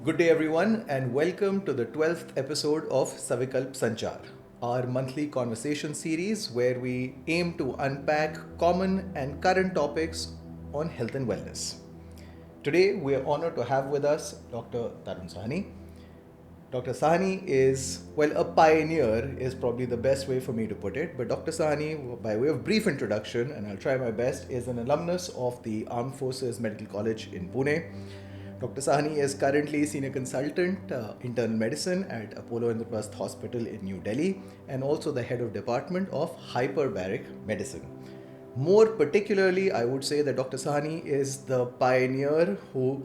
Good day, everyone, and welcome to the 12th episode of Savikalpa Sanchaar, our monthly conversation series where we aim to unpack common and current topics on health and wellness. Today, we are honored to have with us Dr. Tarun Sahni. Dr. Sahni is, well, a pioneer is probably the best way for me to put it. But Dr. Sahni, by way of brief introduction, and I'll try my best, is an alumnus of the Armed Forces Medical College in Pune. Dr. Sahni is currently senior consultant internal medicine at Apollo Indraprastha Hospital in New Delhi and also the head of department of Hyperbaric medicine. More particularly, I would say that Dr. Sahni is the pioneer who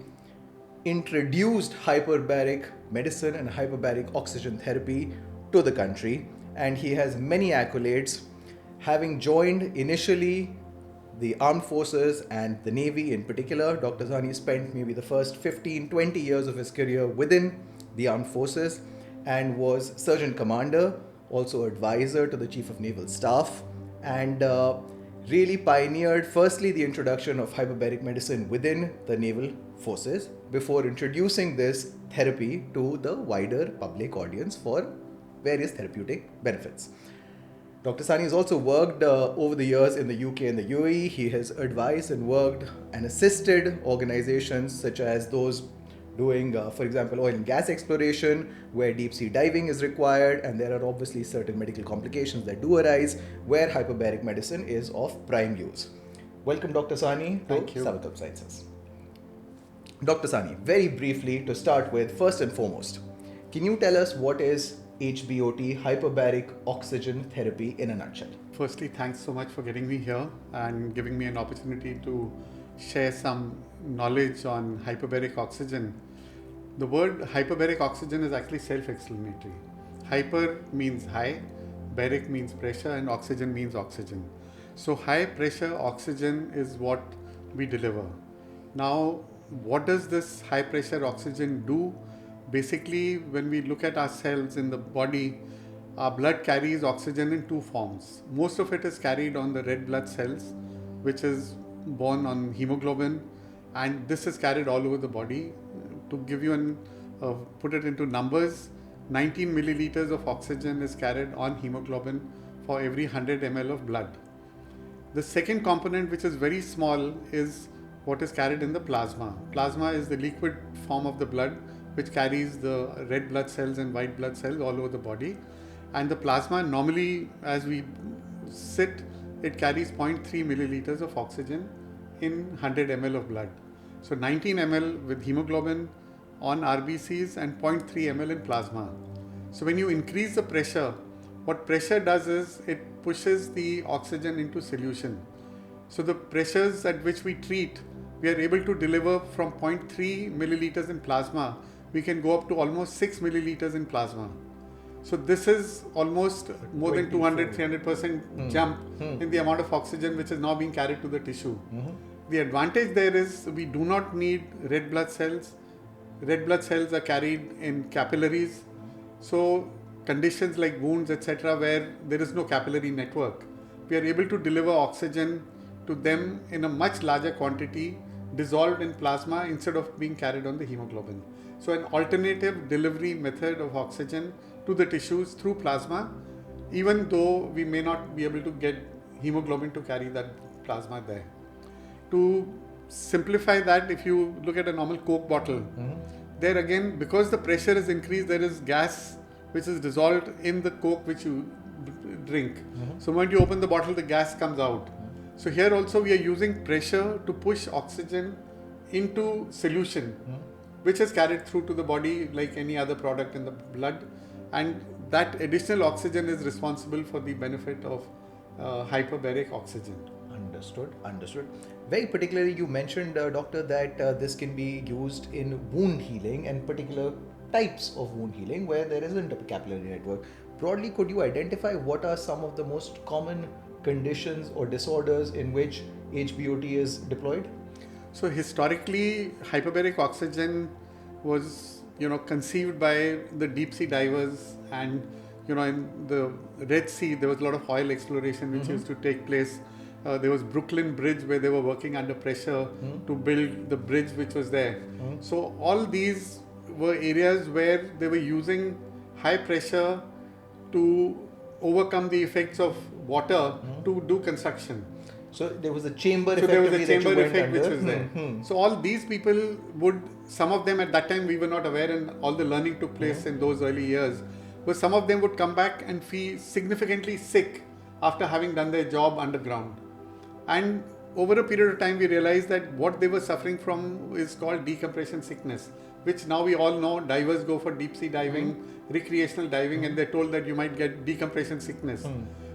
introduced hyperbaric medicine and hyperbaric oxygen therapy to the country, and he has many accolades, having joined initially the armed forces and the Navy in particular. Dr. Sahni spent maybe the first 15-20 years of his career within the armed forces and was surgeon commander, also advisor to the chief of naval staff, and really pioneered firstly the introduction of hyperbaric medicine within the naval forces before introducing this therapy to the wider public audience for various therapeutic benefits. Dr. Sahni has also worked over the years in the UK and the UAE. He has advised and worked and assisted organizations such as those doing, for example, oil and gas exploration, where deep sea diving is required, and there are obviously certain medical complications that do arise where hyperbaric medicine is of prime use. Welcome, Dr. Sahni, to Savikalpa Sciences. Dr. Sahni, very briefly to start with, first and foremost, can you tell us what is HBOT, hyperbaric oxygen therapy, in a nutshell? Firstly, thanks so much for getting me here and giving me an opportunity to share some knowledge on hyperbaric oxygen. The word hyperbaric oxygen is actually self-explanatory. Hyper means high, baric means pressure, and oxygen means oxygen. So high pressure oxygen is what we deliver. Now, what does this high pressure oxygen do? Basically, when we look at ourselves in the body, our blood carries oxygen in two forms. Most of it is carried on the red blood cells, which is born on hemoglobin, and this is carried all over the body. To give you put it into numbers, 19 milliliters of oxygen is carried on hemoglobin for every 100 ml of blood. The second component, which is very small, is what is carried in the plasma. Plasma is the liquid form of the blood which carries the red blood cells and white blood cells all over the body. And the plasma, normally as we sit, it carries 0.3 milliliters of oxygen in 100 ml of blood. So 19 ml with hemoglobin on RBCs and 0.3 ml in plasma. So when you increase the pressure, what pressure does is it pushes the oxygen into solution. So the pressures at which we treat, we are able to deliver from 0.3 milliliters in plasma, we can go up to almost 6 milliliters in plasma. So this is almost more than 200-300% jump in the amount of oxygen which is now being carried to the tissue. The advantage there is we do not need red blood cells. Red blood cells are carried in capillaries. So conditions like wounds, etc., where there is no capillary network, we are able to deliver oxygen to them in a much larger quantity dissolved in plasma instead of being carried on the hemoglobin. So an alternative delivery method of oxygen to the tissues through plasma, even though we may not be able to get hemoglobin to carry that plasma there. To simplify that, if you look at a normal Coke bottle, there again, because the pressure is increased, there is gas which is dissolved in the Coke which you drink. So when you open the bottle, the gas comes out. So here also we are using pressure to push oxygen into solution, which is carried through to the body like any other product in the blood, and that additional oxygen is responsible for the benefit of hyperbaric oxygen. Understood. Very particularly, you mentioned, doctor, that this can be used in wound healing and particular types of wound healing where there isn't a capillary network. Broadly, could you identify what are some of the most common conditions or disorders in which HBOT is deployed? So historically, hyperbaric oxygen was, conceived by the deep sea divers, and in the Red Sea there was a lot of oil exploration which used to take place. There was Brooklyn Bridge where they were working under pressure to build the bridge which was there. So all these were areas where they were using high pressure to overcome the effects of water to do construction. So there was a chamber So there was a effectively that you chamber went effect under. which was there. So all these people would, some of them at that time we were not aware, and all the learning took place in those early years, but some of them would come back and feel significantly sick after having done their job underground. And over a period of time we realized that what they were suffering from is called decompression sickness, which now we all know divers go for deep sea diving, recreational diving, and they're told that you might get decompression sickness.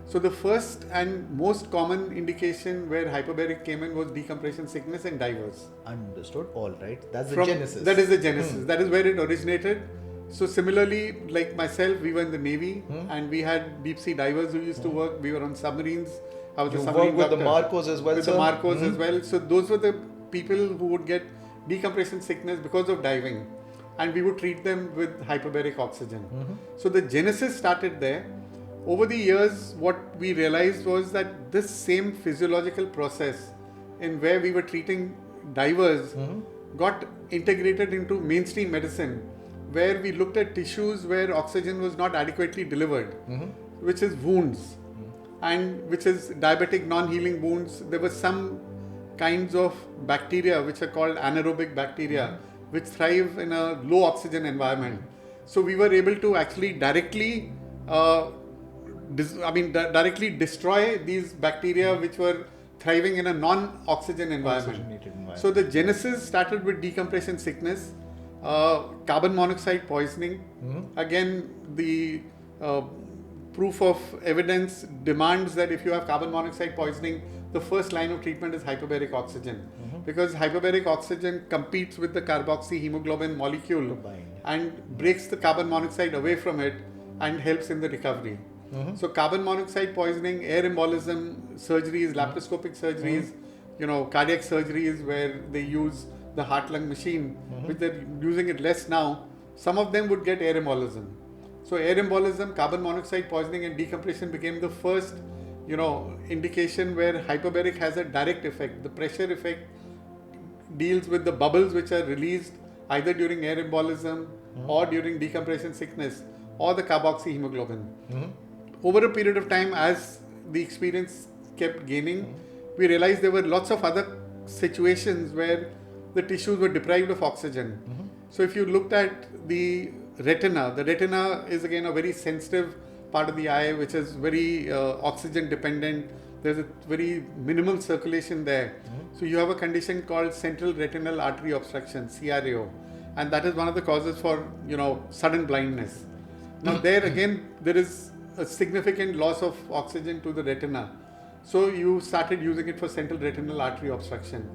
So the first and most common indication where hyperbaric came in was decompression sickness in divers. Understood. All right. That's the genesis. That is the genesis. That is where it originated. So similarly, like myself, we were in the Navy and we had deep sea divers who used to work. We were on submarines. I was You a submarine worked with the doctor. Marcos as well, With sir? the Marcos as well. So those were the people who would get decompression sickness because of diving, and we would treat them with hyperbaric oxygen. So the genesis started there. Over the years, what we realized was that this same physiological process in where we were treating divers got integrated into mainstream medicine, where we looked at tissues where oxygen was not adequately delivered, which is wounds, and which is diabetic non-healing wounds. There were some kinds of bacteria which are called anaerobic bacteria, which thrive in a low oxygen environment. So we were able to actually directly directly destroy these bacteria which were thriving in a non-oxygen environment. So the genesis started with decompression sickness, carbon monoxide poisoning. Again, the proof of evidence demands that if you have carbon monoxide poisoning, the first line of treatment is hyperbaric oxygen, because hyperbaric oxygen competes with the carboxyhemoglobin molecule and breaks the carbon monoxide away from it and helps in the recovery. So carbon monoxide poisoning, air embolism surgeries, laparoscopic surgeries, cardiac surgeries where they use the heart-lung machine, which they're using it less now, some of them would get air embolism. So air embolism, carbon monoxide poisoning and decompression became the first, indication where hyperbaric has a direct effect. The pressure effect deals with the bubbles which are released either during air embolism or during decompression sickness or the carboxyhemoglobin. Over a period of time, as the experience kept gaining, we realized there were lots of other situations where the tissues were deprived of oxygen. So if you looked at the retina is again a very sensitive part of the eye, which is very oxygen dependent. There's a very minimal circulation there. So you have a condition called central retinal artery obstruction, CRAO, and that is one of the causes for sudden blindness. Now there again there is a significant loss of oxygen to the retina. So you started using it for central retinal artery obstruction.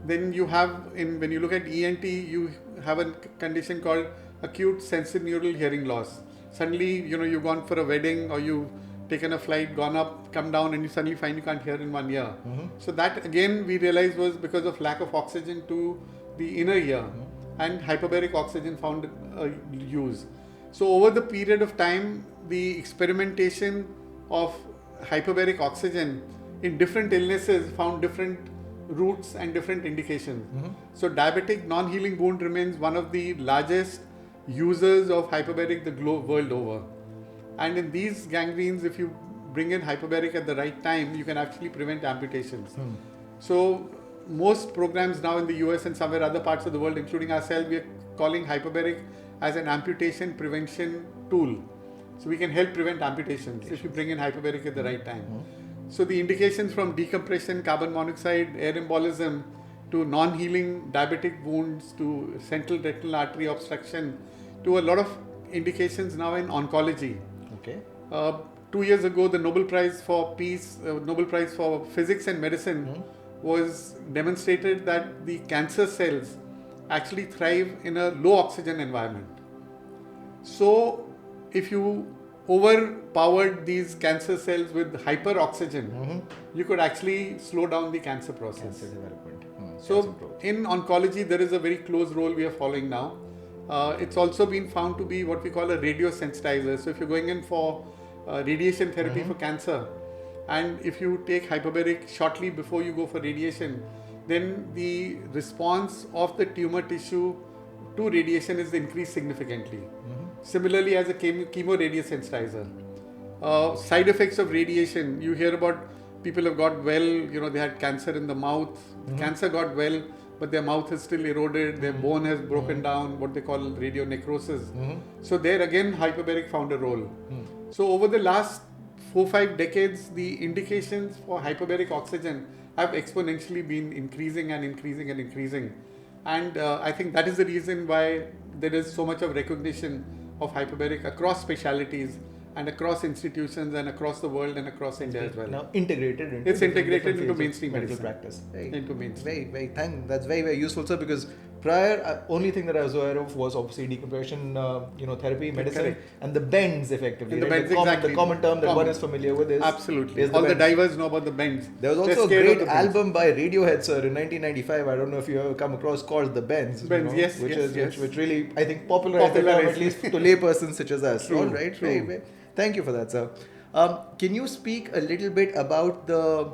Then you have, when you look at ENT, you have a condition called acute sensorineural hearing loss. Suddenly, you've gone for a wedding or you've taken a flight, gone up, come down, and you suddenly find you can't hear in one ear. So that again we realized was because of lack of oxygen to the inner ear, and hyperbaric oxygen found use. So over the period of time, the experimentation of hyperbaric oxygen in different illnesses found different routes and different indications. So diabetic non-healing wound remains one of the largest users of hyperbaric the world over. And in these gangrenes, if you bring in hyperbaric at the right time, you can actually prevent amputations. So most programs now in the US and somewhere other parts of the world, including ourselves, we are calling hyperbaric as an amputation prevention tool. So we can help prevent amputations if you bring in hyperbaric at the right time. So the indications from decompression, carbon monoxide, air embolism, to non-healing diabetic wounds, to central retinal artery obstruction, to a lot of indications now in oncology. 2 years ago, the Nobel Prize for Peace, Nobel Prize for Physics and Medicine was demonstrated that the cancer cells actually thrive in a low oxygen environment. So if you overpowered these cancer cells with hyperoxygen, you could actually slow down the cancer process. Cancer development. So in oncology, there is a very close role we are following now. It's also been found to be what we call a radiosensitizer. So if you're going in for radiation therapy for cancer, and if you take hyperbaric shortly before you go for radiation, then the response of the tumor tissue to radiation is increased significantly. Similarly, as a chemo radius sensitizer. Side effects of radiation, you hear about people have got well, they had cancer in the mouth, cancer got well, but their mouth is still eroded, their bone has broken down, what they call radionecrosis. So there again, hyperbaric found a role. So over the last 4-5 decades, the indications for hyperbaric oxygen have exponentially been increasing and increasing and increasing. And I think that is the reason why there is so much of recognition of hyperbaric across specialities and across institutions and across the world and across India as well. Now integrated into it's integrated into mainstream medical medicine. practice. Into mainstream. That's very useful, sir, because prior only thing that I was aware of was obviously decompression, therapy, medicine, Correct. and the bends effectively. And the right? bends, exactly. The common term that one is familiar with is absolutely. is All the bends. divers know about the bends. There was also a great album by Radiohead, sir, in 1995. I don't know if you ever come across, called The Bends. Bends, yes, which really, I think, popularized the term, at least to laypersons such as us. True, All right, true. Thank you for that, sir. Can you speak a little bit about the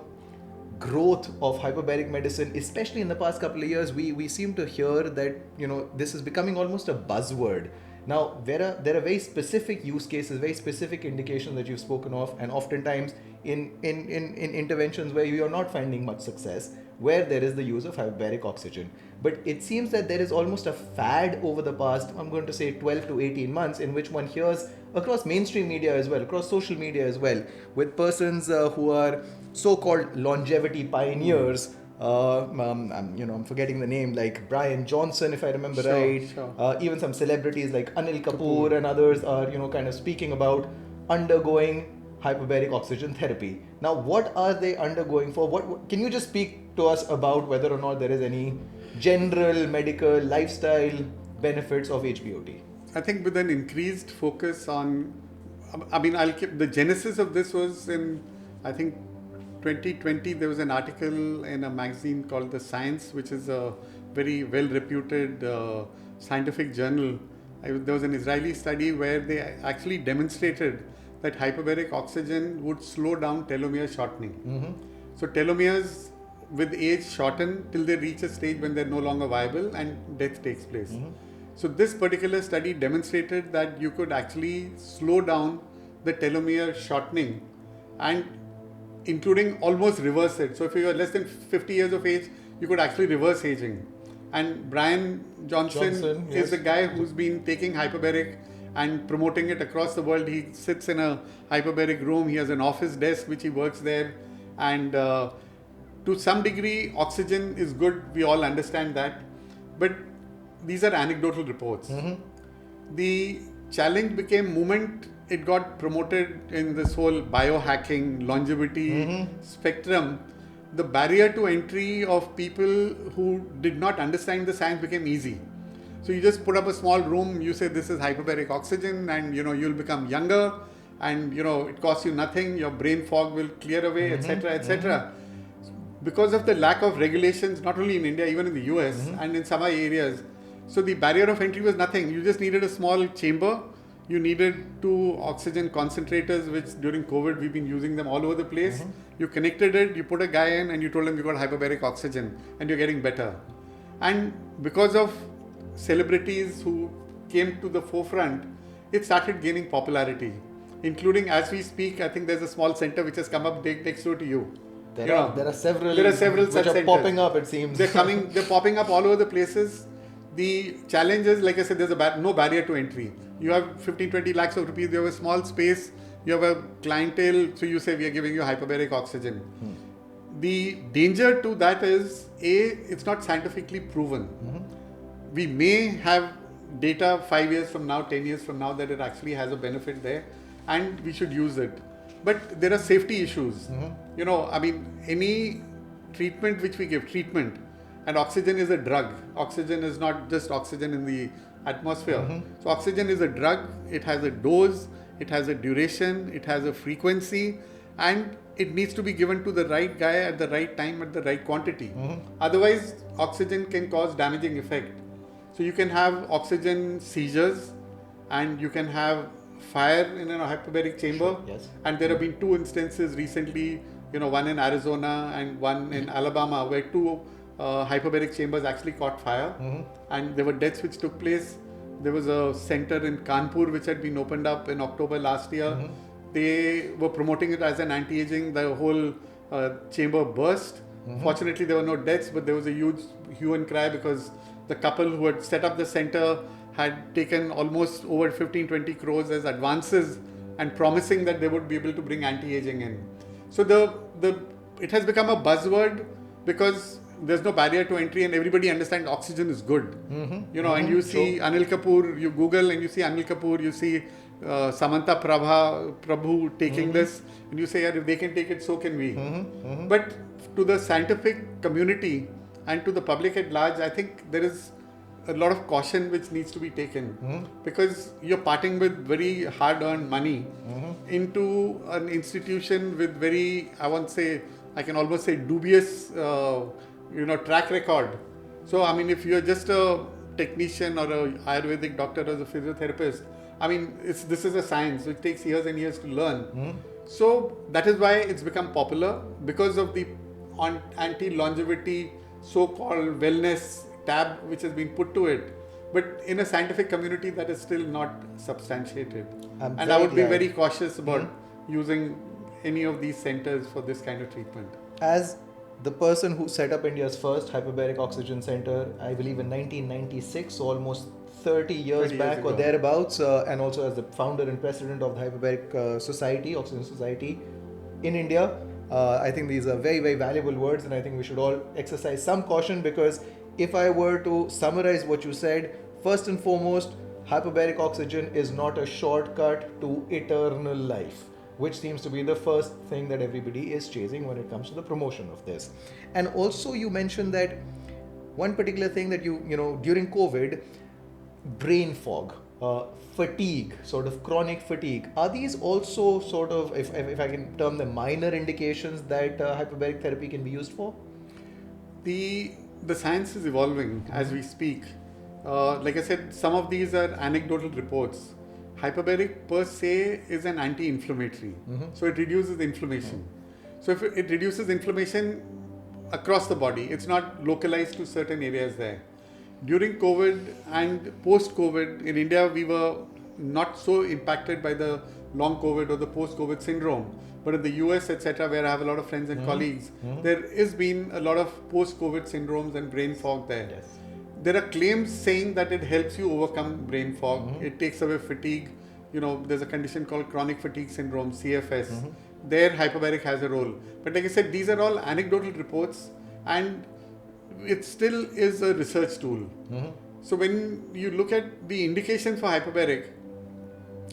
growth of hyperbaric medicine, especially in the past couple of years? We seem to hear that this is becoming almost a buzzword. Now there are very specific use cases, very specific indications that you've spoken of, and oftentimes in interventions where you are not finding much success, where there is the use of hyperbaric oxygen. But it seems that there is almost a fad over the past, I'm going to say 12 to 18 months, in which one hears across mainstream media as well, across social media as well, with persons who are so-called longevity pioneers. I'm forgetting the name, like Brian Johnson, if I remember right. Sure. Even some celebrities like Anil Kapoor and others are, kind of speaking about undergoing hyperbaric oxygen therapy. Now, what are they undergoing for? What can you just speak to us about whether or not there is any general medical lifestyle benefits of HBOT? I think with an increased focus on, I'll keep the genesis of this was in, I think, 2020. There was an article in a magazine called The Science, which is a very well-reputed scientific journal. There was an Israeli study where they actually demonstrated that hyperbaric oxygen would slow down telomere shortening. So telomeres with age shorten till they reach a stage when they're no longer viable and death takes place. So this particular study demonstrated that you could actually slow down the telomere shortening and including almost reverse it. So if you are less than 50 years of age, you could actually reverse aging. And Brian Johnson is the guy who's been taking hyperbaric and promoting it across the world. He sits in a hyperbaric room. He has an office desk which he works there. And to some degree, oxygen is good. We all understand that. But these are anecdotal reports. The challenge became moment it got promoted in this whole biohacking, longevity spectrum. The barrier to entry of people who did not understand the science became easy. So you just put up a small room, you say this is hyperbaric oxygen, and you'll become younger, and it costs you nothing, your brain fog will clear away, etc., etc. Because of the lack of regulations, not only in India, even in the US and in some other areas, so the barrier of entry was nothing. You just needed a small chamber. You needed 2 oxygen concentrators, which during COVID we've been using them all over the place. You connected it, you put a guy in, and you told him you got hyperbaric oxygen, and you're getting better. And because of celebrities who came to the forefront, it started gaining popularity, including as we speak. I think there's a small center which has come up next door to you. There are several such which are centers popping up, it seems. They're popping up all over the places. The challenge is, like I said, there's no barrier to entry. You have 15-20 lakhs of rupees, you have a small space, you have a clientele, so you say we are giving you hyperbaric oxygen. The danger to that is, it's not scientifically proven. We may have data 5 years from now, 10 years from now that it actually has a benefit there, and we should use it. But there are safety issues. Any treatment which we give, and oxygen is a drug. Oxygen is not just oxygen in the atmosphere. So oxygen is a drug. It has a dose, it has a duration, it has a frequency, and it needs to be given to the right guy at the right time at the right quantity. Otherwise, oxygen can cause damaging effect. So you can have oxygen seizures, and you can have fire in a hyperbaric chamber. Yes. And there have been 2 instances recently, one in Arizona and one in Alabama, where 2 hyperbaric chambers actually caught fire, and there were deaths which took place. There was a center in Kanpur which had been opened up in October last year. They were promoting it as an anti-aging. The whole chamber burst. Fortunately, there were no deaths, but there was a huge hue and cry because the couple who had set up the center had taken almost over 15-20 crores as advances and promising that they would be able to bring anti-aging in. So it has become a buzzword because there's no barrier to entry and everybody understands oxygen is good. And you see Anil Kapoor, you Google and you see Anil Kapoor, you see Samantha Prabhu taking this, and you say, if they can take it, so can we. But to the scientific community and to the public at large, I think there is a lot of caution which needs to be taken because you're parting with very hard-earned money into an institution with very, I can almost say dubious, track record. So, if you're just a technician or a Ayurvedic doctor or a physiotherapist, this is a science. It takes years and years to learn. So that is why it's become popular because of the anti-longevity, so-called wellness tab which has been put to it. But in a scientific community, that is still not substantiated. And I would be very cautious about using any of these centers for this kind of treatment. As the person who set up India's first hyperbaric oxygen center, I believe in 1996, so almost 30 years back or thereabouts, and also as the founder and president of the Hyperbaric Society, Oxygen Society in India, I think these are very, very valuable words, and I think we should all exercise some caution because if I were to summarize what you said, first and foremost, hyperbaric oxygen is not a shortcut to eternal life, which seems to be the first thing that everybody is chasing when it comes to the promotion of this. And also you mentioned that one particular thing that you during COVID, brain fog, fatigue, sort of chronic fatigue. Are these also sort of, if I can term them, minor indications that hyperbaric therapy can be used for? The science is evolving as we speak. Like I said, some of these are anecdotal reports. Hyperbaric per se is an anti-inflammatory. So it reduces inflammation. So if it reduces inflammation across the body, it's not localized to certain areas there. During COVID and post-COVID, in India, we were not so impacted by the long COVID or the post-COVID syndrome. But in the US, etc., where I have a lot of friends and colleagues, there has been a lot of post-COVID syndromes and brain fog there. Yes. There are claims saying that it helps you overcome brain fog. It takes away fatigue. There's a condition called chronic fatigue syndrome, CFS. There, hyperbaric has a role. But like I said, these are all anecdotal reports and it still is a research tool. So when you look at the indications for hyperbaric,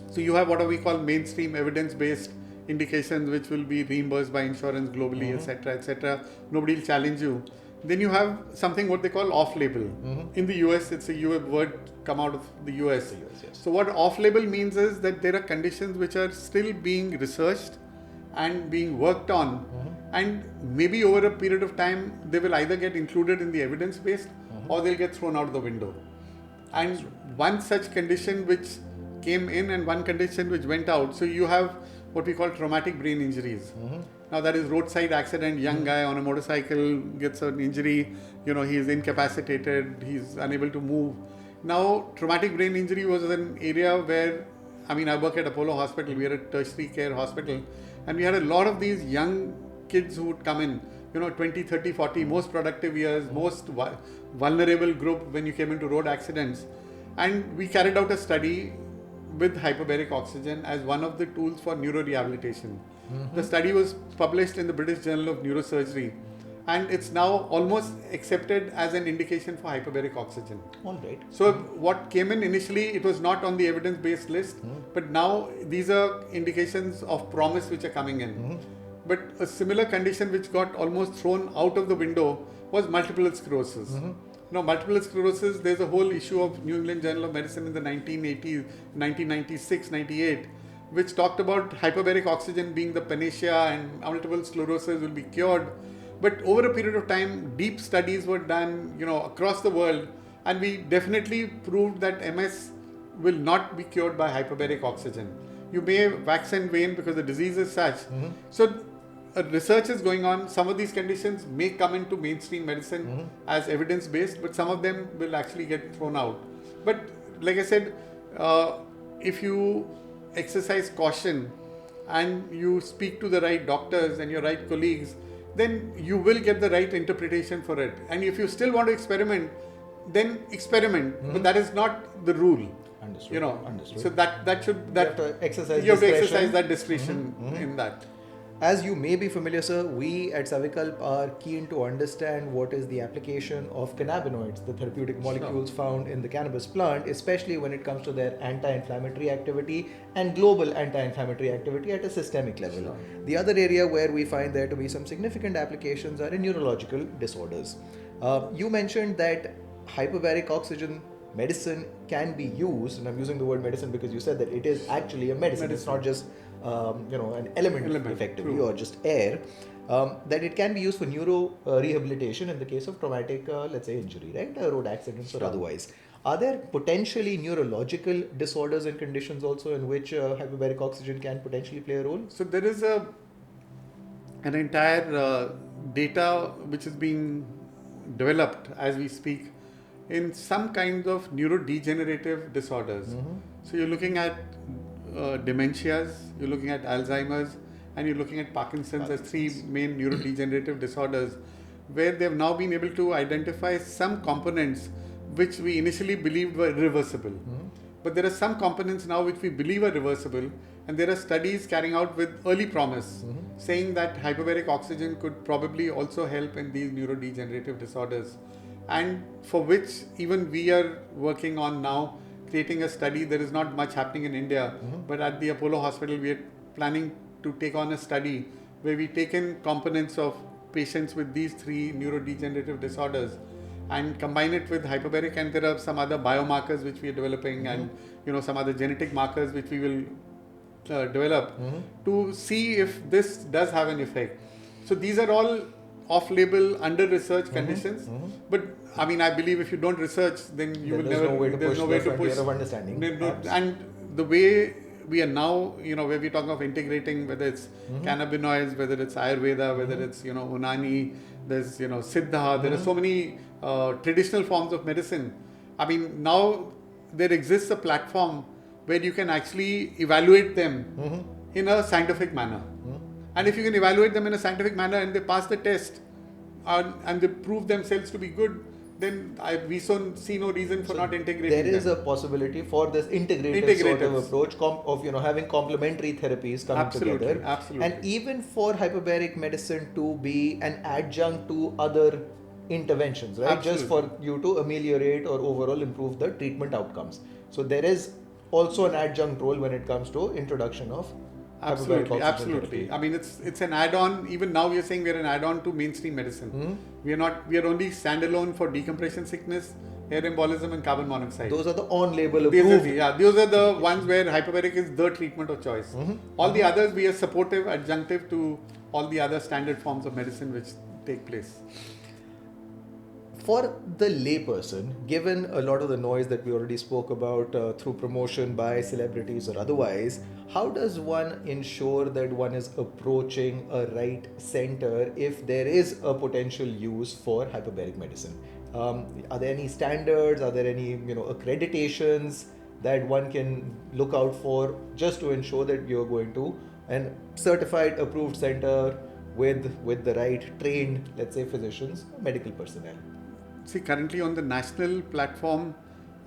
so you have what we call mainstream evidence-based indications which will be reimbursed by insurance globally, etc., etc. Nobody will challenge you. Then you have something what they call off-label. In the US, it's a word come out of the US. Yes. So what off-label means is that there are conditions which are still being researched and being worked on, and maybe over a period of time they will either get included in the evidence-based or they'll get thrown out of the window. And one such condition which came in and one condition which went out. So you have what we call traumatic brain injuries. Now that is roadside accident, young guy on a motorcycle gets an injury, he is incapacitated, he's unable to move. Now traumatic brain injury was an area where, I work at Apollo Hospital, we are a tertiary care hospital, and we had a lot of these young kids who would come in, 20, 30, 40, most productive years, most vulnerable group when you came into road accidents. And we carried out a study with hyperbaric oxygen as one of the tools for neurorehabilitation. The study was published in the British Journal of Neurosurgery, and it's now almost accepted as an indication for hyperbaric oxygen. All right. So what came in initially, it was not on the evidence-based list, but now these are indications of promise which are coming in. But a similar condition which got almost thrown out of the window was multiple sclerosis. Now, multiple sclerosis, there's a whole issue of New England Journal of Medicine in the 1980s, 1996, 98, which talked about hyperbaric oxygen being the panacea and multiple sclerosis will be cured. But over a period of time, deep studies were done, across the world, and we definitely proved that MS will not be cured by hyperbaric oxygen. You may wax and wane because the disease is such. So research is going on. Some of these conditions may come into mainstream medicine as evidence-based, but some of them will actually get thrown out. But like I said, if you exercise caution and you speak to the right doctors and your right colleagues, then you will get the right interpretation for it. And if you still want to experiment, then experiment. But that is not the rule. Understood. Understood. So that should you have to exercise you have to discretion. exercise that discretion in that. As you may be familiar, sir, we at Savikalpa are keen to understand what is the application of cannabinoids, the therapeutic molecules found in the cannabis plant, especially when it comes to their anti-inflammatory activity and global anti-inflammatory activity at a systemic level. Sure. The other area where we find there to be some significant applications are in neurological disorders. You mentioned that hyperbaric oxygen medicine can be used, and I'm using the word medicine because you said that it is actually a medicine. It's not just an element effectively, true. or just air. That it can be used for neuro rehabilitation in the case of traumatic, let's say, injury, right? Road accidents or otherwise. Are there potentially neurological disorders and conditions also in which hyperbaric oxygen can potentially play a role? So there is an entire data which is being developed as we speak in some kinds of neurodegenerative disorders. So you're looking at dementias, you're looking at Alzheimer's, and you're looking at Parkinson's as three main neurodegenerative disorders, where they've now been able to identify some components which we initially believed were irreversible. But there are some components now which we believe are reversible, and there are studies carrying out with early promise saying that hyperbaric oxygen could probably also help in these neurodegenerative disorders, and for which even we are working on now, creating a study. There is not much happening in India, but at the Apollo Hospital we are planning to take on a study where we take in components of patients with these three neurodegenerative disorders and combine it with hyperbaric, and there are some other biomarkers which we are developing and some other genetic markers which we will develop to see if this does have an effect. So these are all off-label, under-research conditions, but I mean, I believe if you don't research, then you will never. There's no way to push of understanding. And the way we are now, where we're talking of integrating, whether it's cannabinoids, whether it's Ayurveda, whether it's Unani, there's Siddha, there are so many traditional forms of medicine. I mean, now there exists a platform where you can actually evaluate them in a scientific manner. And if you can evaluate them in a scientific manner and they pass the test and they prove themselves to be good, then we see no reason for not integrating them. There is a possibility for this integrative sort of approach of having complementary therapies coming together. Absolutely. And even for hyperbaric medicine to be an adjunct to other interventions, right? Absolutely. Just for you to ameliorate or overall improve the treatment outcomes. So there is also an adjunct role when it comes to introduction of absolutely. I mean, it's an add-on. Even now we are saying we are an add-on to mainstream medicine. We are only standalone for decompression sickness, air embolism and carbon monoxide. Those are the on-label approved. Those are the ones where hyperbaric is the treatment of choice. All the others we are supportive, adjunctive to all the other standard forms of medicine which take place. For the layperson, given a lot of the noise that we already spoke about through promotion by celebrities or otherwise, how does one ensure that one is approaching a right center if there is a potential use for hyperbaric medicine? Are there any standards? Are there any accreditations that one can look out for just to ensure that you're going to an certified approved center with the right trained, let's say, physicians, medical personnel? See, currently on the national platform,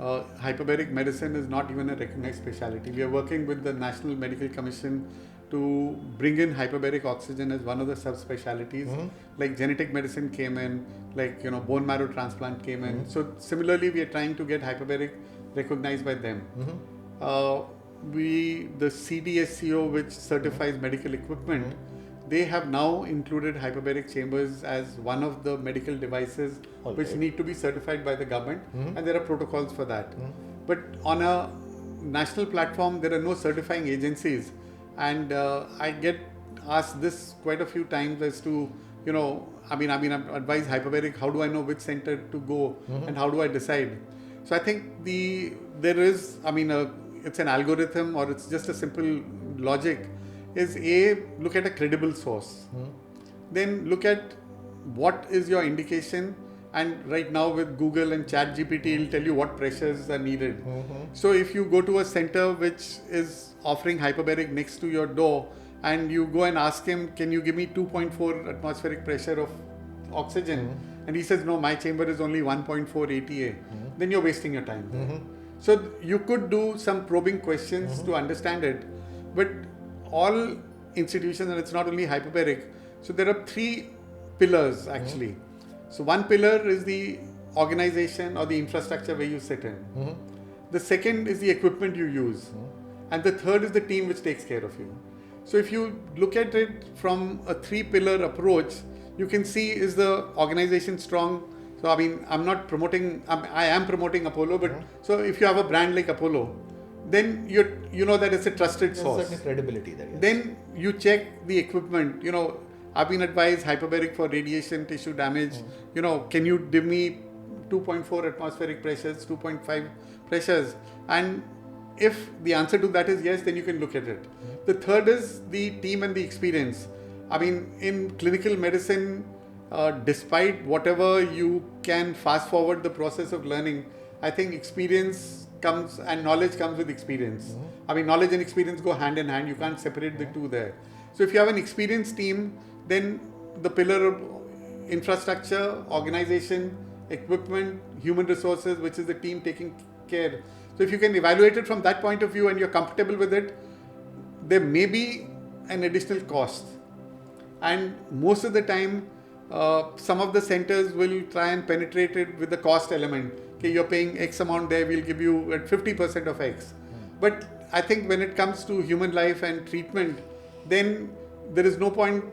hyperbaric medicine is not even a recognized specialty. We are working with the National Medical Commission to bring in hyperbaric oxygen as one of the subspecialties. Like genetic medicine came in, like bone marrow transplant came in. So similarly, we are trying to get hyperbaric recognized by them. The CDSCO, which certifies medical equipment, they have now included hyperbaric chambers as one of the medical devices which need to be certified by the government, and there are protocols for that. But on a national platform, there are no certifying agencies, and I get asked this quite a few times as to, I'm advised hyperbaric, how do I know which center to go and how do I decide? So I think there is, it's an algorithm or it's just a simple logic is look at a credible source. Then look at what is your indication, and right now with Google and ChatGPT, it'll tell you what pressures are needed. So if you go to a center which is offering hyperbaric next to your door, and you go and ask him, can you give me 2.4 atmospheric pressure of oxygen? And he says, no, my chamber is only 1.4 ATA. Then you're wasting your time. So you could do some probing questions to understand it. But all institutions, and it's not only hyperbaric, so there are 3 pillars actually. So one pillar is the organization or the infrastructure where you sit in. The second is the equipment you use. And the third is the team which takes care of you. So if you look at it from a 3-pillar approach, you can see, is the organization strong? So I mean, I am promoting Apollo, but so if you have a brand like Apollo, then you know that it's a trusted source. There's certain credibility there. Yes. Then you check the equipment. I've been advised hyperbaric for radiation tissue damage. Can you give me 2.4 atmospheric pressures, 2.5 pressures? And if the answer to that is yes, then you can look at it. The third is the team and the experience. I mean, in clinical medicine, despite whatever you can fast forward the process of learning, I think experience comes and knowledge comes with experience. I mean, knowledge and experience go hand in hand. You can't separate the two there. So if you have an experienced team, then the pillar of infrastructure, organization, equipment, human resources, which is the team taking care. So if you can evaluate it from that point of view and you're comfortable with it, there may be an additional cost. And most of the time, some of the centers will try and penetrate it with the cost element. Okay, you're paying X amount there, we'll give you at 50% of X. But I think when it comes to human life and treatment, then there is no point,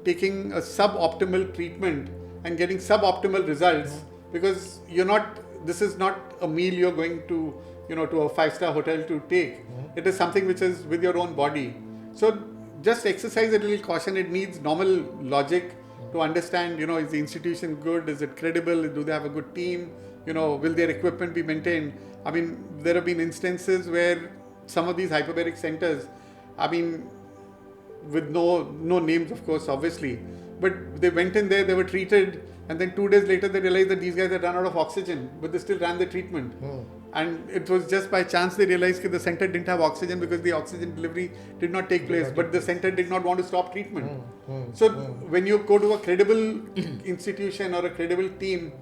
taking a suboptimal treatment and getting suboptimal results, because this is not a meal you're going to, to a 5-star hotel to take. It is something which is with your own body. So just exercise a little caution. It needs normal logic to understand, is the institution good? Is it credible? Do they have a good team? Will their equipment be maintained? I mean, there have been instances where some of these hyperbaric centers, I mean, with no names, of course, obviously, but they went in there, they were treated, and then 2 days later they realized that these guys had run out of oxygen, but they still ran the treatment. And it was just by chance they realized that the center didn't have oxygen because the oxygen delivery did not take place, but the center did not want to stop treatment. So when you go to a credible institution or a credible team,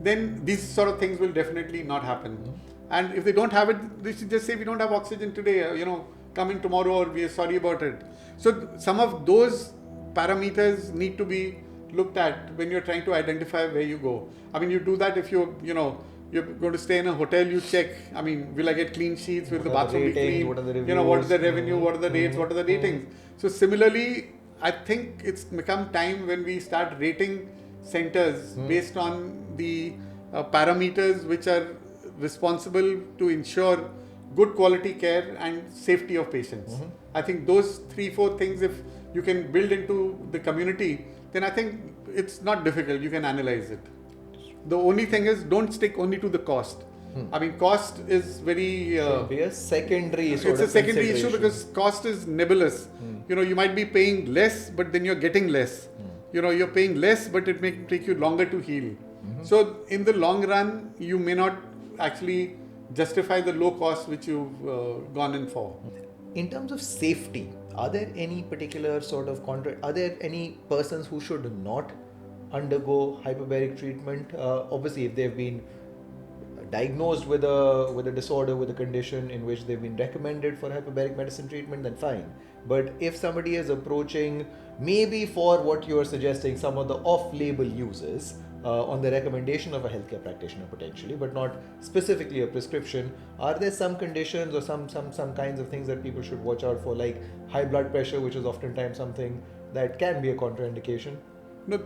then these sort of things will definitely not happen. And if they don't have it, they should just say, we don't have oxygen today, come in tomorrow, or we are sorry about it. So some of those parameters need to be looked at when you're trying to identify where you go. I mean, you do that if you're going to stay in a hotel, you check, I mean, will I get clean sheets? Will the bathroom be clean? What are the reviews? What is the revenue? What are the rates? What are the ratings? So similarly, I think it's become time when we start rating centers based on the parameters which are responsible to ensure good quality care and safety of patients. I think those 3-4 things, if you can build into the community, then I think it's not difficult. You can analyze it. The only thing is, don't stick only to the cost. I mean, cost is very... It'll be a secondary sort of It's a secondary issue because cost is nebulous. You might be paying less, but then you're getting less. You're paying less, but it may take you longer to heal. So in the long run, you may not actually justify the low cost which you've gone in for. In terms of safety, are there any particular sort of are there any persons who should not undergo hyperbaric treatment? Obviously, if they've been diagnosed with a disorder, with a condition in which they've been recommended for hyperbaric medicine treatment, then fine. But if somebody is approaching, maybe for what you're suggesting, some of the off-label uses, on the recommendation of a healthcare practitioner potentially, but not specifically a prescription, are there some conditions or some kinds of things that people should watch out for, like high blood pressure, which is oftentimes something that can be a contraindication? No,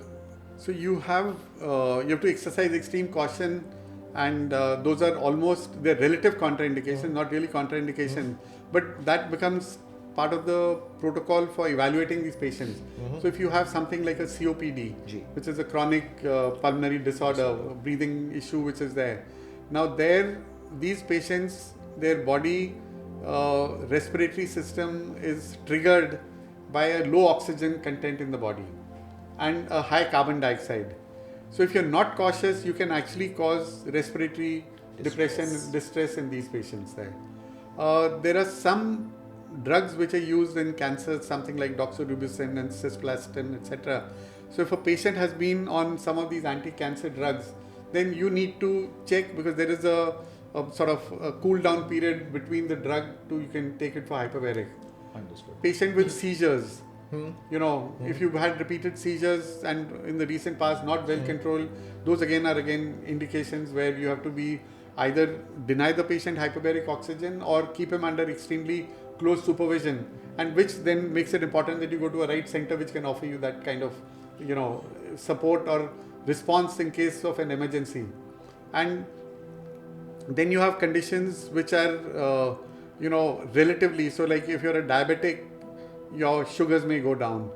so you have to exercise extreme caution, and those are almost, they're relative contraindications, not really contraindication, but that becomes part of the protocol for evaluating these patients. So if you have something like a COPD, which is a chronic pulmonary disorder, a breathing issue which is there. Now these patients, their body respiratory system is triggered by a low oxygen content in the body and a high carbon dioxide. So if you're not cautious, you can actually cause respiratory depression, distress in these patients there. There are some drugs which are used in cancer, something like doxorubicin and cisplatin, etc. So if a patient has been on some of these anti-cancer drugs, then you need to check, because there is a sort of a cool down period between the drug to you can take it for hyperbaric. Understood. Patient with seizures, if you've had repeated seizures and in the recent past not well controlled, those again are indications where you have to be either deny the patient hyperbaric oxygen or keep him under extremely close supervision, and which then makes it important that you go to a right center which can offer you that kind of support or response in case of an emergency. And then you have conditions which are relatively, so like if you're a diabetic, your sugars may go down.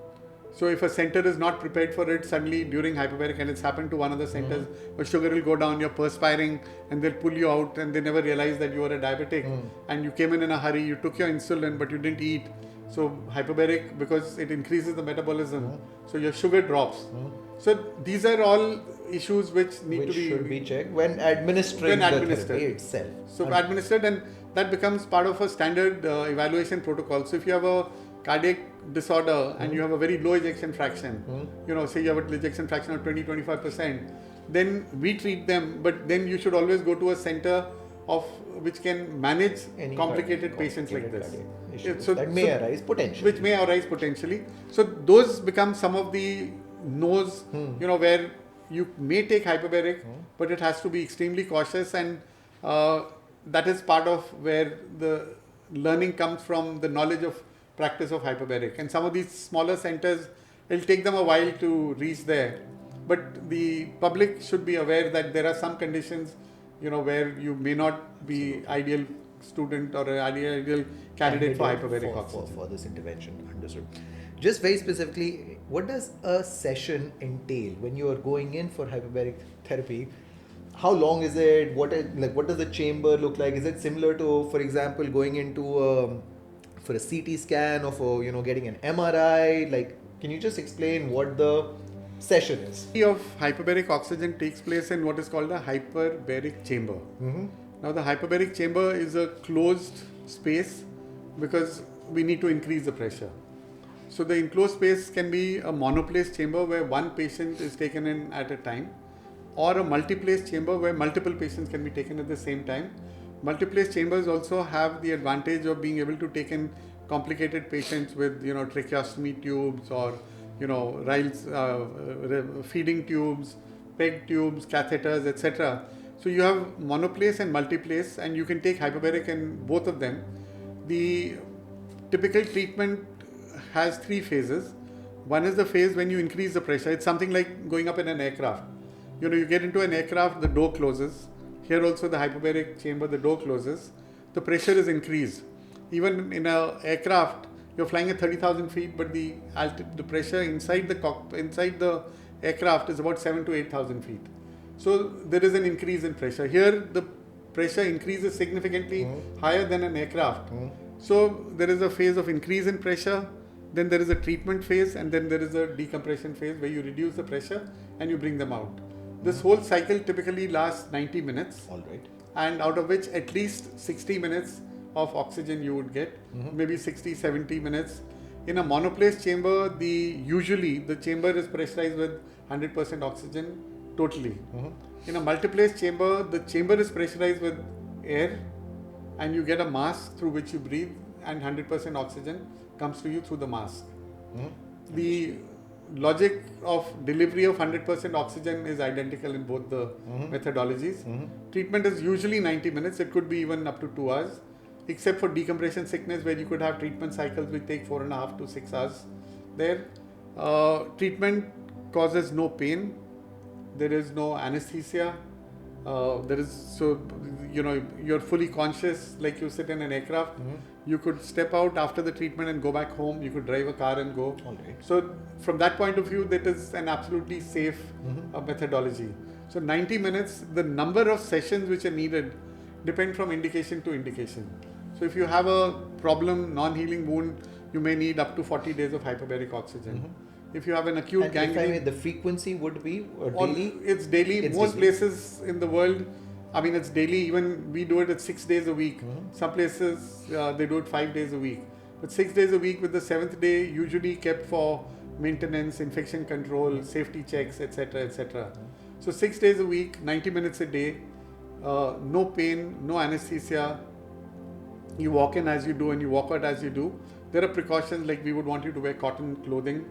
So if a center is not prepared for it, suddenly during hyperbaric, and it's happened to one of the centers, your sugar will go down, you're perspiring, and they'll pull you out, and they never realize that you are a diabetic, and you came in a hurry, you took your insulin, but you didn't eat. So hyperbaric, because it increases the metabolism, so your sugar drops. So these are all issues which should be checked when administering the therapy itself. So administered, and that becomes part of a standard evaluation protocol. So if you have a cardiac disorder and you have a very low ejection fraction, say you have an ejection fraction of 20-25%, then we treat them, but then you should always go to a center of which can manage complicated patients like this. So that may arise potentially. Which may arise potentially. So those become some of the no's, where you may take hyperbaric, but it has to be extremely cautious, and that is part of where the learning comes from, the knowledge of practice of hyperbaric. And some of these smaller centers, it'll take them a while to reach there. But the public should be aware that there are some conditions, where you may not be ideal student or an ideal candidate for hyperbaric oxygen. For this intervention. Understood. Just very specifically, what does a session entail when you are going in for hyperbaric therapy? How long is it? What does the chamber look like? Is it similar to, for example, going into for a CT scan or for getting an MRI? Like, can you just explain what the session is? Of hyperbaric oxygen takes place in what is called a hyperbaric chamber. Now the hyperbaric chamber is a closed space because we need to increase the pressure. So the enclosed space can be a monoplace chamber where one patient is taken in at a time, or a multiplace chamber where multiple patients can be taken at the same time. Multiplace chambers also have the advantage of being able to take in complicated patients with tracheostomy tubes or feeding tubes, peg tubes, catheters, etc. So you have monoplace and multiplace, and you can take hyperbaric in both of them. The typical treatment has 3 phases. One is the phase when you increase the pressure. It's something like going up in an aircraft. You get into an aircraft, the door closes. Here also the hyperbaric chamber, the door closes. The pressure is increased. Even in an aircraft, you're flying at 30,000 feet, but the pressure inside the aircraft is about 7,000 to 8,000 feet. So there is an increase in pressure. Here the pressure increases significantly higher than an aircraft. So there is a phase of increase in pressure, then there is a treatment phase, and then there is a decompression phase where you reduce the pressure and you bring them out. This whole cycle typically lasts 90 minutes. All right. And out of which at least 60 minutes of oxygen you would get, maybe 60-70 minutes. In a monoplace chamber, usually the chamber is pressurized with 100% oxygen totally. In a multiplace chamber, the chamber is pressurized with air, and you get a mask through which you breathe, and 100% oxygen comes to you through the mask. The logic of delivery of 100% oxygen is identical in both the methodologies. Treatment is usually 90 minutes. It could be even up to 2 hours, except for decompression sickness, where you could have treatment cycles which take 4.5 to 6 hours. There, treatment causes no pain. There is no anesthesia. You're fully conscious, like you sit in an aircraft. You could step out after the treatment and go back home. You could drive a car and go. All right. So from that point of view, that is an absolutely safe methodology. So 90 minutes, the number of sessions which are needed depend from indication to indication. So if you have a problem, non-healing wound, you may need up to 40 days of hyperbaric oxygen. If you have an acute And gangrene, if I may, the frequency would be daily? it's daily. It's Most daily. places in the world, I mean, it's daily. Even we do it at 6 days a week. Some places they do it 5 days a week. But 6 days a week, with the 7th day usually kept for maintenance, infection control, safety checks, etc., etc. So 6 days a week, 90 minutes a day, no pain, no anesthesia. You walk in as you do and you walk out as you do. There are precautions, like we would want you to wear cotton clothing,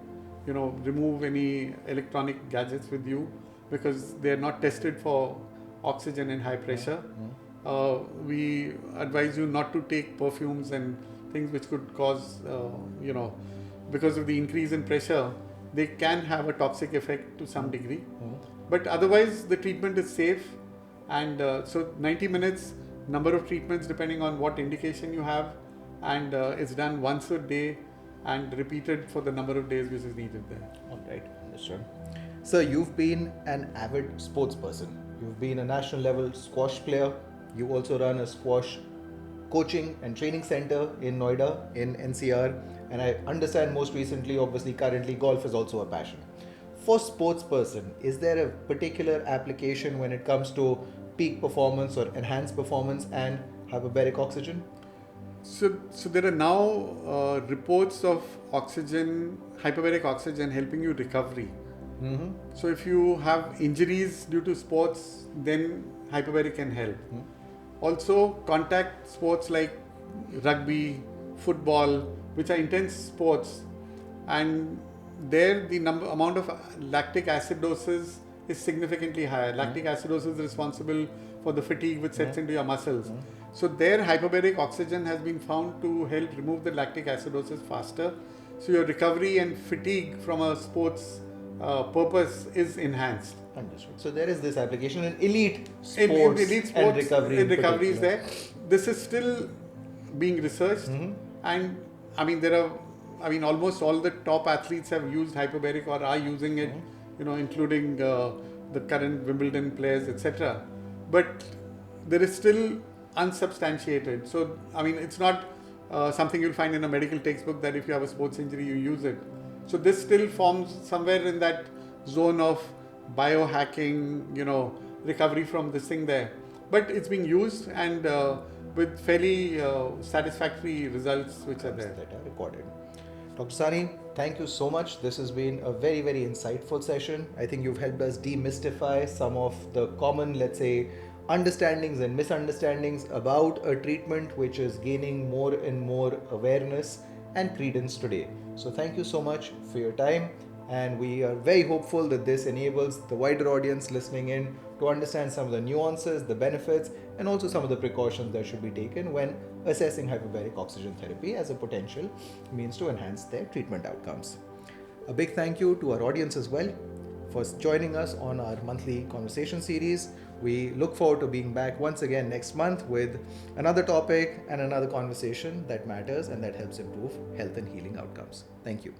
remove any electronic gadgets with you, because they are not tested for oxygen in high pressure. We advise you not to take perfumes and things which could cause, because of the increase in pressure, they can have a toxic effect to some degree. But otherwise, the treatment is safe. And so 90 minutes, number of treatments depending on what indication you have, and it's done once a day and repeated for the number of days which is needed there. All right, understood. So you've been an avid sports person. You've been a national level squash player. You also run a squash coaching and training center in Noida in NCR. And I understand most recently, obviously currently, golf is also a passion. For sports person, is there a particular application when it comes to peak performance or enhanced performance and hyperbaric oxygen? So there are now reports of hyperbaric oxygen helping you recovery. So if you have injuries due to sports, then hyperbaric can help. Also, contact sports like rugby, football, which are intense sports, and there the amount of lactic acidosis is significantly higher. Lactic acidosis is responsible for the fatigue which sets into your muscles. So there hyperbaric oxygen has been found to help remove the lactic acidosis faster. So your recovery and fatigue from a sports purpose is enhanced. Understood. So there is this application in elite sports, In elite sports and recovery. recovery is there. This is still being researched, and almost all the top athletes have used hyperbaric or are using it, including the current Wimbledon players, etc. But there is still unsubstantiated. So, it's not something you'll find in a medical textbook that if you have a sports injury, you use it. So this still forms somewhere in that zone of biohacking, recovery from this thing there. But it's being used, and with fairly satisfactory results which are there. That are recorded. Dr. Sahni, thank you so much. This has been a very, very insightful session. I think you've helped us demystify some of the common, let's say, understandings and misunderstandings about a treatment which is gaining more and more awareness and credence today. So thank you so much for your time, and we are very hopeful that this enables the wider audience listening in to understand some of the nuances, the benefits, and also some of the precautions that should be taken when assessing hyperbaric oxygen therapy as a potential means to enhance their treatment outcomes. A big thank you to our audience as well for joining us on our monthly conversation series. We look forward to being back once again next month with another topic and another conversation that matters and that helps improve health and healing outcomes. Thank you.